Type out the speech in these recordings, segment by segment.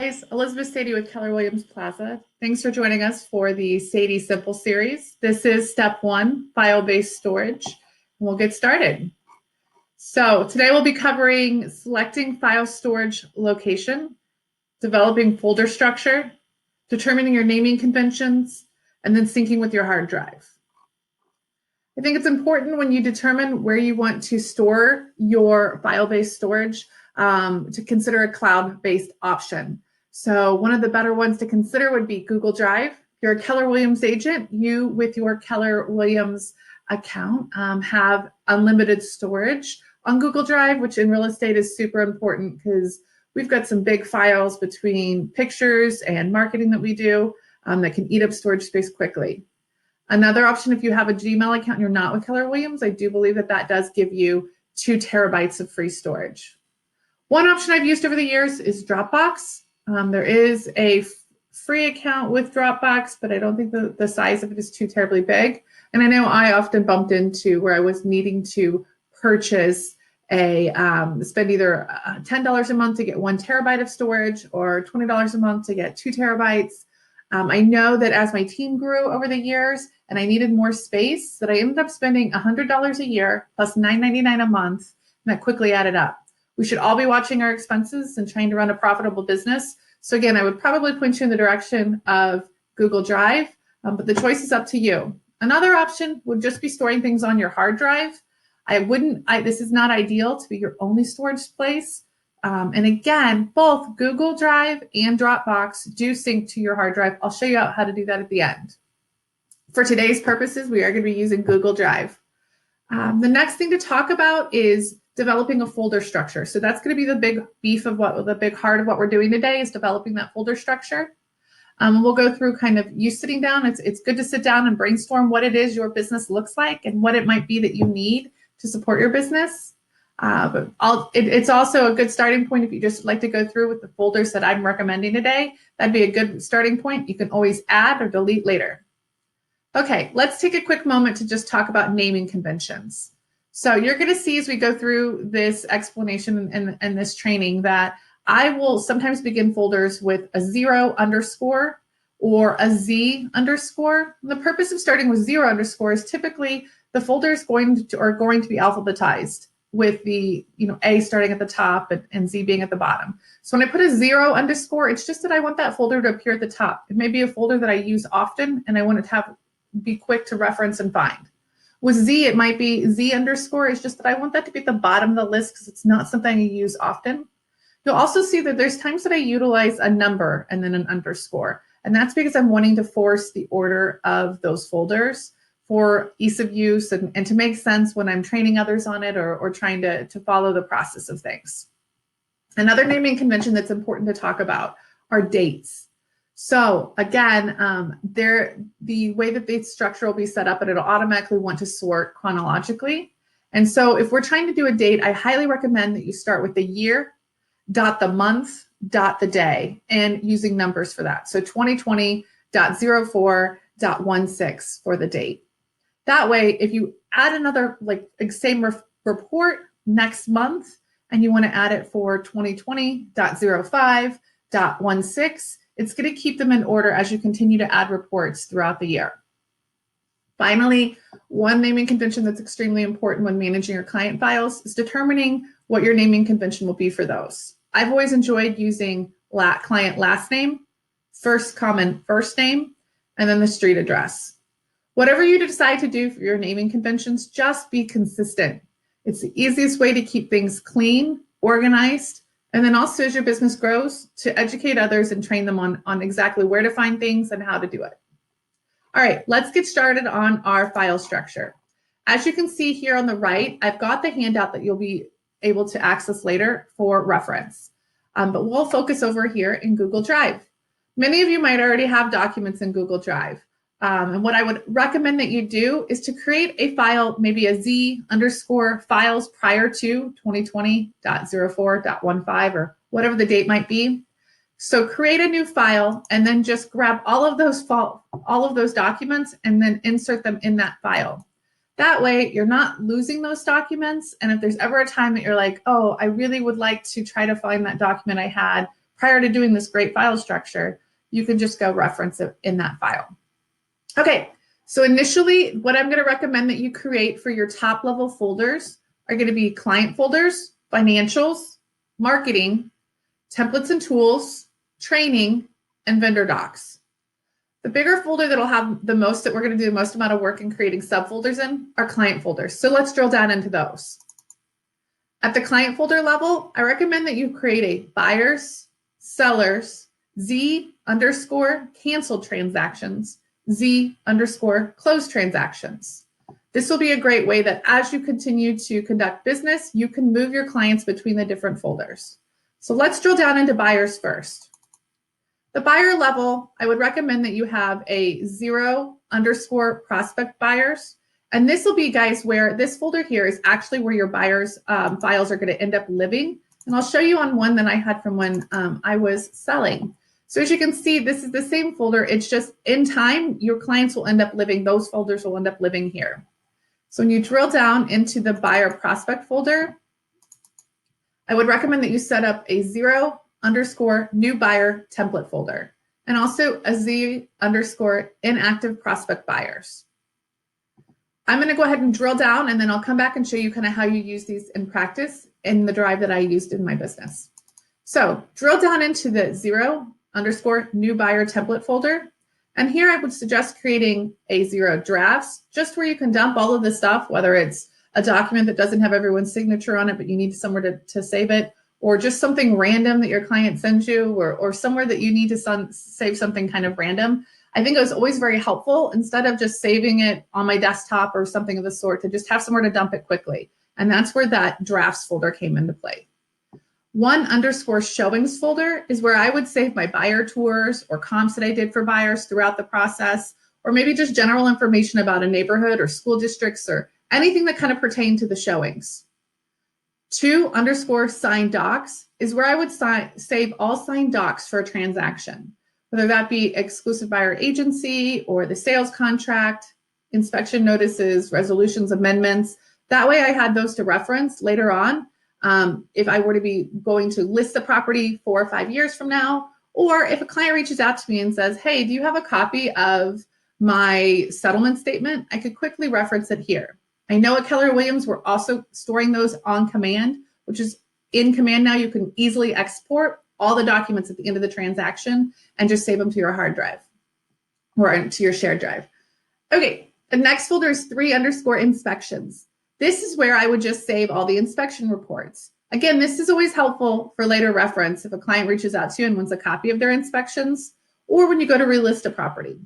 Guys, Elizabeth Sadie with Keller Williams Plaza. Thanks for joining us for the SADY Simple series. This is step 1, file-based storage, and we'll get started. So today we'll be covering selecting file storage location, developing folder structure, determining your naming conventions, and then syncing with your hard drive. I think it's important when you determine where you want to store your file-based storage to consider a cloud-based option. So one of the better ones to consider would be Google Drive. If you're a Keller Williams agent, you with your Keller Williams account have unlimited storage on Google Drive, which in real estate is super important because we've got some big files between pictures and marketing that we do that can eat up storage space quickly. Another option, if you have a Gmail account and you're not with Keller Williams, I do believe that that does give you 2 terabytes of free storage. One option I've used over the years is Dropbox. There is a free account with Dropbox, but I don't think the size of it is too terribly big. And I know I often bumped into where I was needing to purchase spend either $10 a month to get 1 terabyte of storage or $20 a month to get 2 terabytes. I know that as my team grew over the years and I needed more space, that I ended up spending $100 a year plus $9.99 a month, and that quickly added up. We should all be watching our expenses and trying to run a profitable business. So again, I would probably point you in the direction of Google Drive, but the choice is up to you. Another option would just be storing things on your hard drive. This is not ideal to be your only storage place. And again, both Google Drive and Dropbox do sync to your hard drive. I'll show you how to do that at the end. For today's purposes, we are going to be using Google Drive. The next thing to talk about is developing a folder structure. So that's going to be the big beef of the big heart of what we're doing today is developing that folder structure. We'll go through kind of you sitting down. It's good to sit down and brainstorm what it is your business looks like and what it might be that you need to support your business. But it's also a good starting point if you just like to go through with the folders that I'm recommending today. That'd be a good starting point. You can always add or delete later. Okay, let's take a quick moment to just talk about naming conventions. So you're going to see as we go through this explanation and this training that I will sometimes begin folders with a 0 underscore or a Z underscore. And the purpose of starting with 0 underscore is typically the folder is going to be alphabetized with the A starting at the top and Z being at the bottom. So when I put a 0 underscore, it's just that I want that folder to appear at the top. It may be a folder that I use often and I want it to be quick to reference and find. With Z, it might be Z underscore. It's just that I want that to be at the bottom of the list because it's not something I use often. You'll also see that there's times that I utilize a number and then an underscore. And that's because I'm wanting to force the order of those folders for ease of use and to make sense when I'm training others on it or trying to follow the process of things. Another naming convention that's important to talk about are dates. So again, the way that the structure will be set up, and it'll automatically want to sort chronologically. And so if we're trying to do a date, I highly recommend that you start with the year, dot the month, dot the day, and using numbers for that. So 2020.04.16 for the date. That way, if you add another same report next month, and you want to add it for 2020.05.16, it's going to keep them in order as you continue to add reports throughout the year. Finally, one naming convention that's extremely important when managing your client files is determining what your naming convention will be for those. I've always enjoyed using client last name, first common first name, and then the street address. Whatever you decide to do for your naming conventions, just be consistent. It's the easiest way to keep things clean, organized, and then also as your business grows, to educate others and train them on exactly where to find things and how to do it. All right, let's get started on our file structure. As you can see here on the right, I've got the handout that you'll be able to access later for reference. But we'll focus over here in Google Drive. Many of you might already have documents in Google Drive. And what I would recommend that you do is to create a file, maybe a Z underscore files prior to 2020.04.15 or whatever the date might be. So create a new file and then just grab all of those documents and then insert them in that file. That way you're not losing those documents. And if there's ever a time that you're like, oh, I really would like to try to find that document I had prior to doing this great file structure, you can just go reference it in that file. Okay, so initially, what I'm going to recommend that you create for your top level folders are going to be client folders, financials, marketing, templates and tools, training, and vendor docs. The bigger folder that'll have the most that we're going to do the most amount of work in creating subfolders in are client folders. So let's drill down into those. At the client folder level, I recommend that you create a buyers, sellers, Z_canceled transactions, Z_closed transactions. This will be a great way that as you continue to conduct business, you can move your clients between the different folders. So let's drill down into buyers first. The buyer level, I would recommend that you have a _prospect buyers. And this will be, guys, where this folder here is actually where your buyers' files are going to end up living. And I'll show you on one that I had from when I was selling. So as you can see, this is the same folder. It's just in time, your clients will end up living, those folders will end up living here. So when you drill down into the buyer prospect folder, I would recommend that you set up a _new buyer template folder and also a Z_inactive prospect buyers. I'm going to go ahead and drill down, and then I'll come back and show you kind of how you use these in practice in the drive that I used in my business. So drill down into the _new buyer template folder. And here I would suggest creating a 0 drafts, just where you can dump all of the stuff, whether it's a document that doesn't have everyone's signature on it, but you need somewhere to save it, or just something random that your client sends you, or somewhere that you need to save something kind of random. I think it was always very helpful, instead of just saving it on my desktop or something of the sort, to just have somewhere to dump it quickly. And that's where that drafts folder came into play. _showings folder is where I would save my buyer tours or comps that I did for buyers throughout the process, or maybe just general information about a neighborhood or school districts or anything that kind of pertained to the showings. 2_signed docs is where I would save all signed docs for a transaction, whether that be exclusive buyer agency or the sales contract, inspection notices, resolutions, amendments. That way I had those to reference later on if I were to be going to list the property 4 or 5 years from now, or if a client reaches out to me and says, hey, do you have a copy of my settlement statement? I could quickly reference it here. I know at Keller Williams, we're also storing those on command, which is in command now. You can easily export all the documents at the end of the transaction and just save them to your hard drive or to your shared drive. Okay, the next folder is 3_inspections. This is where I would just save all the inspection reports. Again, this is always helpful for later reference if a client reaches out to you and wants a copy of their inspections, or when you go to relist a property.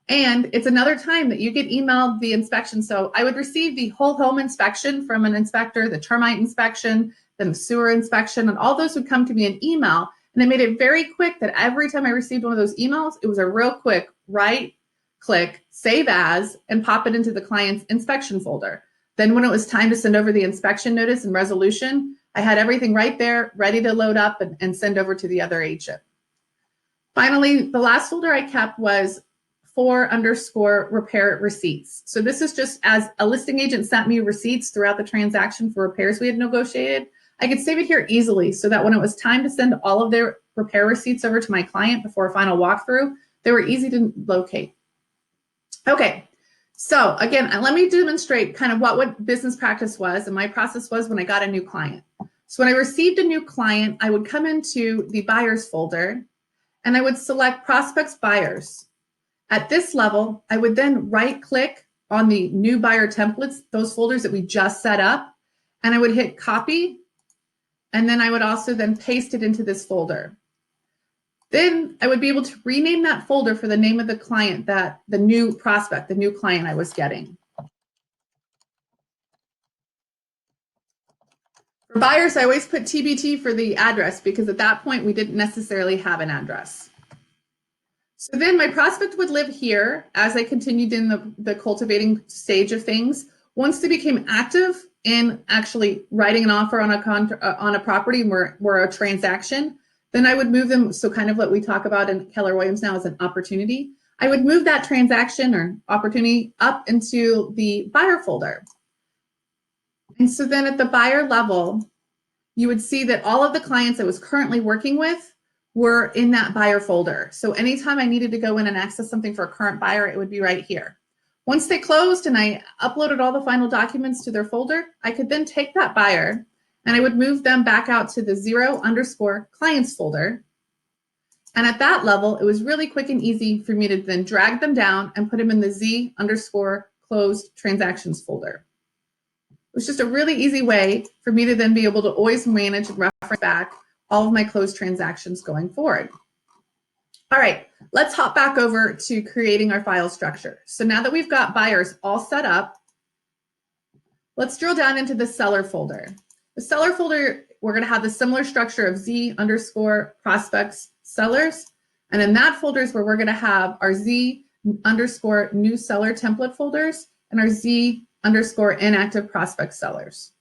And it's another time that you get emailed the inspection. So I would receive the whole home inspection from an inspector, the termite inspection, then the sewer inspection, and all those would come to me in email. And I made it very quick that every time I received one of those emails, it was a real quick right click, save as, and pop it into the client's inspection folder. Then when it was time to send over the inspection notice and resolution, I had everything right there ready to load up and send over to the other agent. Finally, the last folder I kept was 4_repair receipts. So this is just as a listing agent sent me receipts throughout the transaction for repairs we had negotiated, I could save it here easily so that when it was time to send all of their repair receipts over to my client before a final walkthrough, they were easy to locate. Okay, so again, let me demonstrate kind of what business practice was and my process was when I got a new client. So when I received a new client, I would come into the buyers folder and I would select prospects buyers. At this level, I would then right click on the new buyer templates, those folders that we just set up, and I would hit copy, and then I would also then paste it into this folder. Then I would be able to rename that folder for the name of the client, that the new prospect, the new client I was getting. For buyers, I always put TBT for the address because at that point we didn't necessarily have an address. So then my prospect would live here as I continued in the cultivating stage of things. Once they became active in actually writing an offer on a property or a transaction, then I would move them. So kind of what we talk about in Keller Williams now as an opportunity. I would move that transaction or opportunity up into the buyer folder. And so then at the buyer level, you would see that all of the clients I was currently working with were in that buyer folder. So anytime I needed to go in and access something for a current buyer, it would be right here. Once they closed and I uploaded all the final documents to their folder, I could then take that buyer and I would move them back out to the 0_clients folder. And at that level, it was really quick and easy for me to then drag them down and put them in the Z_closed transactions folder. It was just a really easy way for me to then be able to always manage and reference back all of my closed transactions going forward. All right, let's hop back over to creating our file structure. So now that we've got buyers all set up, let's drill down into the seller folder. The seller folder, we're going to have the similar structure of Z_prospects sellers. And in that folder is where we're going to have our Z_new seller template folders and our Z_inactive prospect sellers.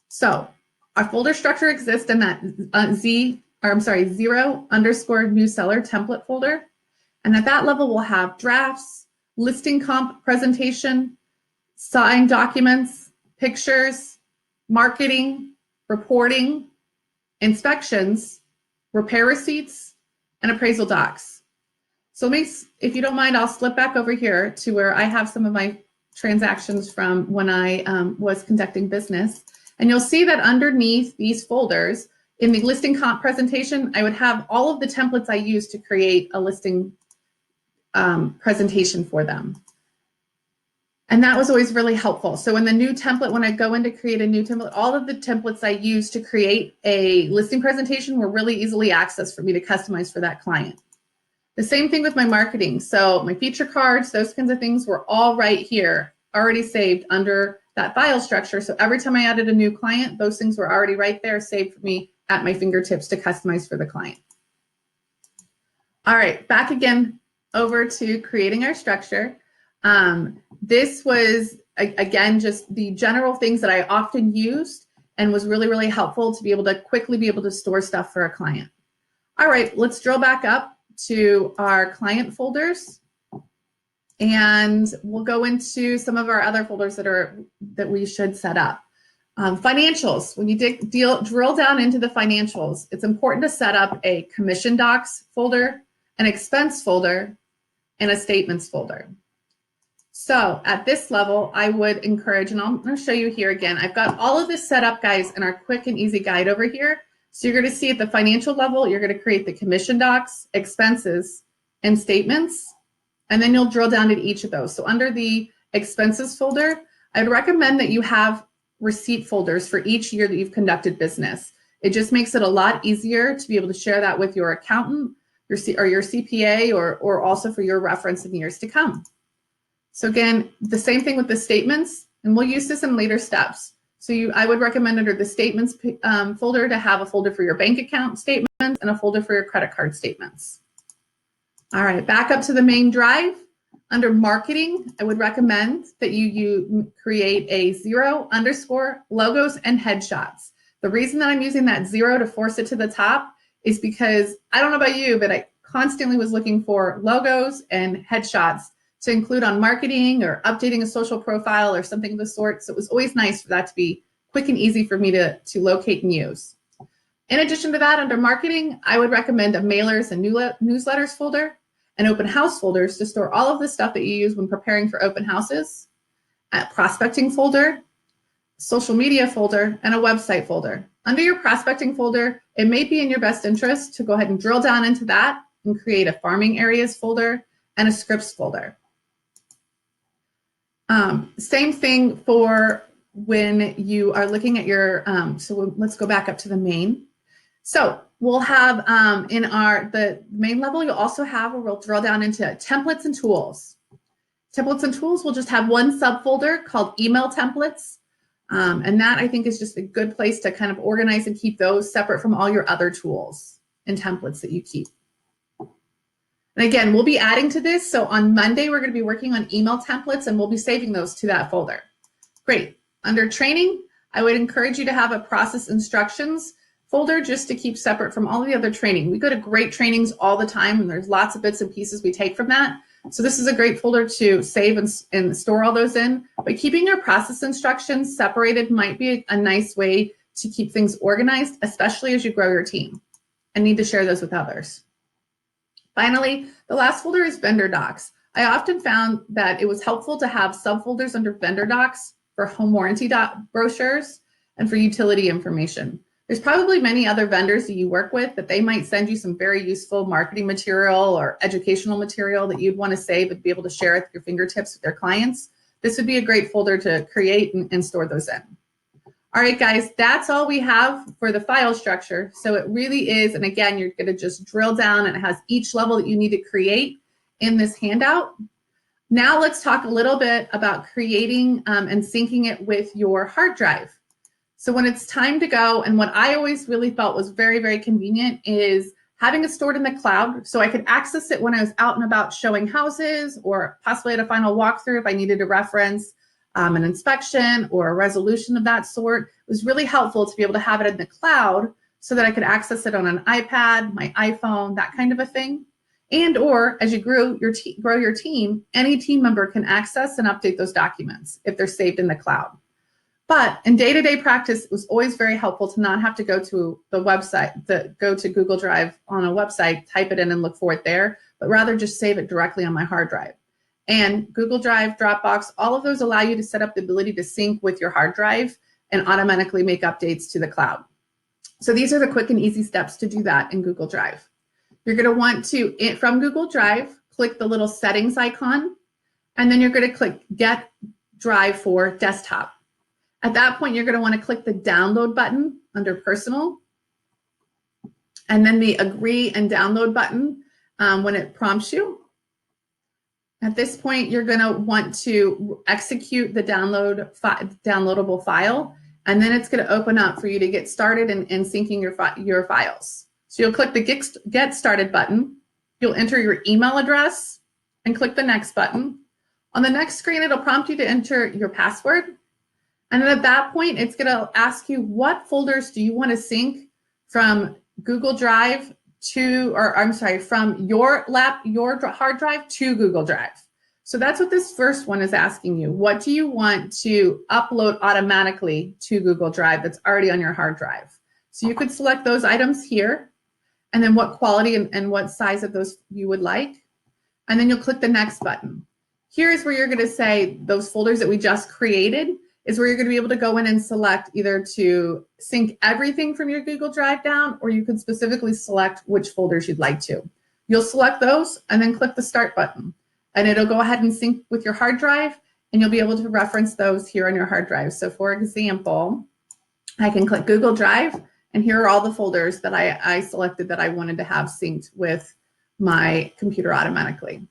So our folder structure exists in that zero_new seller template folder. And at that level, we'll have drafts, listing comp presentation, signed documents, pictures, marketing, reporting, inspections, repair receipts, and appraisal docs. So if you don't mind, I'll slip back over here to where I have some of my transactions from when I was conducting business. And you'll see that underneath these folders, in the listing comp presentation, I would have all of the templates I use to create a listing presentation for them. And that was always really helpful. So in the new template, when I go in to create a new template, all of the templates I use to create a listing presentation were really easily accessed for me to customize for that client. The same thing with my marketing. So my feature cards, those kinds of things were all right here, already saved under that file structure. So every time I added a new client, those things were already right there, saved for me at my fingertips to customize for the client. All right, back again over to creating our structure. This was, again, just the general things that I often used and was really, really helpful to be able to quickly be able to store stuff for a client. All right, let's drill back up to our client folders. And we'll go into some of our other folders that we should set up. Financials, when you drill down into the financials, it's important to set up a commission docs folder, an expense folder, and a statements folder. So at this level, I would encourage, and I'm going to show you here again, I've got all of this set up, guys, in our quick and easy guide over here. So you're going to see at the financial level, you're going to create the commission docs, expenses, and statements, and then you'll drill down into each of those. So under the expenses folder, I'd recommend that you have receipt folders for each year that you've conducted business. It just makes it a lot easier to be able to share that with your accountant, your CPA, or also for your reference in years to come. So again, the same thing with the statements, and we'll use this in later steps. So I would recommend under the statements folder to have a folder for your bank account statements and a folder for your credit card statements. All right, back up to the main drive. Under marketing, I would recommend that you create a 0_logos and headshots. The reason that I'm using that 0 to force it to the top is because I don't know about you, but I constantly was looking for logos and headshots to include on marketing or updating a social profile or something of the sort. So it was always nice for that to be quick and easy for me to locate and use. In addition to that, under marketing, I would recommend a mailers and newsletters folder and open house folders to store all of the stuff that you use when preparing for open houses, a prospecting folder, social media folder, and a website folder. Under your prospecting folder, it may be in your best interest to go ahead and drill down into that and create a farming areas folder and a scripts folder. Same thing for when you are looking at your, let's go back up to the main. So we'll have in the main level, you'll also have, we'll drill down into templates and tools. Templates and tools will just have one subfolder called email templates. And that I think is just a good place to kind of organize and keep those separate from all your other tools and templates that you keep. And again, we'll be adding to this. So on Monday, we're going to be working on email templates and we'll be saving those to that folder. Great. Under training, I would encourage you to have a process instructions folder just to keep separate from all the other training. We go to great trainings all the time and there's lots of bits and pieces we take from that. So this is a great folder to save and store all those in. But keeping your process instructions separated might be a nice way to keep things organized, especially as you grow your team. and need to share those with others. Finally, the last folder is vendor docs. I often found that it was helpful to have subfolders under vendor docs for home warranty brochures and for utility information. There's probably many other vendors that you work with that they might send you some very useful marketing material or educational material that you'd want to save and be able to share at your fingertips with their clients. This would be a great folder to create and store those in. All right, guys, that's all we have for the file structure. So it really is, and again, you're going to just drill down, and it has each level that you need to create in this handout. Now let's talk a little bit about creating and syncing it with your hard drive. So when it's time to go, and what I always really felt was very, very convenient is having it stored in the cloud so I could access it when I was out and about showing houses or possibly at a final walkthrough if I needed to reference an inspection or a resolution of that sort. It was really helpful to be able to have it in the cloud so that I could access it on an iPad, my iPhone, that kind of a thing. And or as you grow your team, any team member can access and update those documents if they're saved in the cloud. But in day-to-day practice, it was always very helpful to not have to go to the website, go to Google Drive on a website, type it in and look for it there, but rather just save it directly on my hard drive. And Google Drive, Dropbox, all of those allow you to set up the ability to sync with your hard drive and automatically make updates to the cloud. So these are the quick and easy steps to do that in Google Drive. You're going to want to, from Google Drive, click the little settings icon, and then you're going to click Get Drive for Desktop. At that point, you're going to want to click the download button under Personal, and then the Agree and Download button when it prompts you. At this point, you're going to want to execute the downloadable file, and then it's going to open up for you to get started in syncing your files. So you'll click the Get Started button. You'll enter your email address and click the Next button. On the next screen, it'll prompt you to enter your password. And then at that point, it's going to ask you what folders do you want to sync from Google Drive to, or I'm sorry, from your hard drive to Google Drive. So that's what this first one is asking you. What do you want to upload automatically to Google Drive that's already on your hard drive? So you could select those items here, and then what quality and what size of those you would like. And then you'll click the Next button. Here's where you're going to say those folders that we just created is where you're going to be able to go in and select either to sync everything from your Google Drive down, or you can specifically select which folders you'd like to. You'll select those and then click the Start button, and it'll go ahead and sync with your hard drive, and you'll be able to reference those here on your hard drive. So for example, I can click Google Drive, and here are all the folders that I selected that I wanted to have synced with my computer automatically.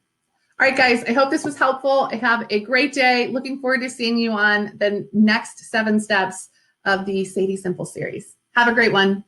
All right, guys, I hope this was helpful. Have a great day. Looking forward to seeing you on the next 7 steps of the SADY Simple series. Have a great one.